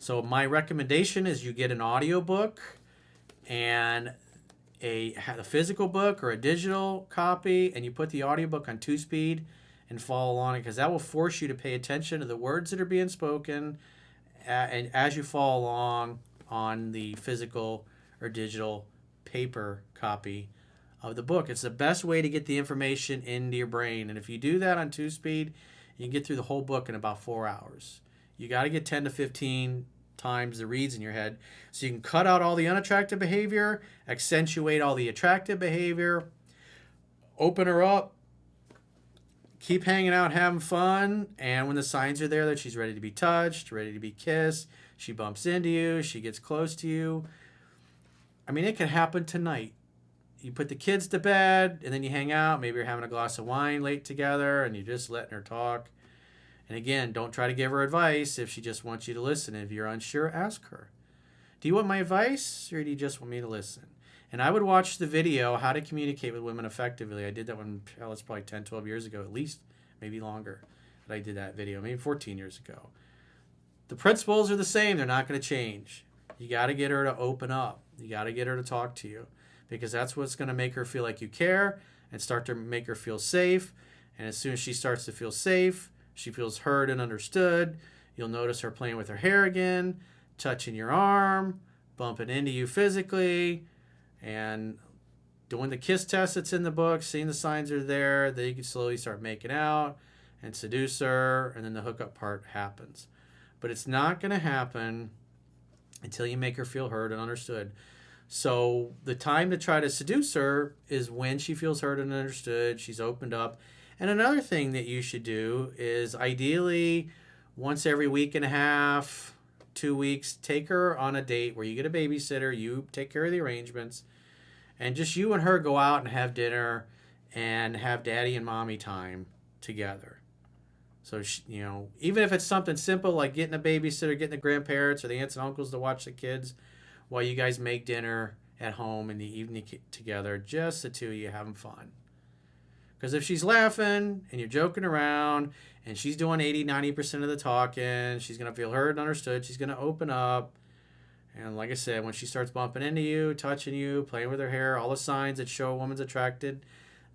So my recommendation is you get an audiobook and a physical book or a digital copy, and you put the audiobook on 2-speed and follow along it, because that will force you to pay attention to the words that are being spoken, and as you follow along on the physical or digital paper copy of the book. It's the best way to get the information into your brain. And if you do that on 2-speed, you can get through the whole book in about 4 hours. You got to get 10 to 15 times the reads in your head so you can cut out all the unattractive behavior, accentuate all the attractive behavior, open her up, keep hanging out, having fun, and when the signs are there that she's ready to be touched, ready to be kissed, she bumps into you, she gets close to you. I mean, it could happen tonight. You put the kids to bed, and then you hang out. Maybe you're having a glass of wine late together, and you're just letting her talk. And again, don't try to give her advice if she just wants you to listen. If you're unsure, ask her, do you want my advice, or do you just want me to listen? And I would watch the video, How to Communicate with Women Effectively. I did that one, it's probably 10, 12 years ago, at least, maybe longer, that I did that video, maybe 14 years ago. The principles are the same. They're not going to change. You got to get her to open up. You got to get her to talk to you, because that's what's going to make her feel like you care and start to make her feel safe. And as soon as she starts to feel safe, she feels heard and understood, you'll notice her playing with her hair again, touching your arm, bumping into you physically, and doing the kiss test that's in the book, seeing the signs are there. Then you can slowly start making out and seduce her, and then the hookup part happens. But it's not going to happen until you make her feel heard and understood. So the time to try to seduce her is when she feels heard and understood, she's opened up. And another thing that you should do is ideally once every week and a half, 2 weeks, take her on a date where you get a babysitter, you take care of the arrangements, and just you and her go out and have dinner and have daddy and mommy time together. So, even if it's something simple like getting a babysitter, getting the grandparents or the aunts and uncles to watch the kids while you guys make dinner at home in the evening together, just the two of you having fun. Because if she's laughing and you're joking around and she's doing 80-90% of the talking, she's going to feel heard and understood. She's going to open up. And like I said, when she starts bumping into you, touching you, playing with her hair, all the signs that show a woman's attracted,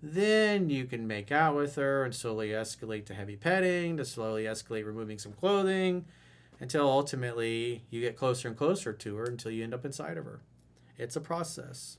then you can make out with her and slowly escalate to heavy petting, to slowly escalate removing some clothing, until ultimately you get closer and closer to her until you end up inside of her. It's a process.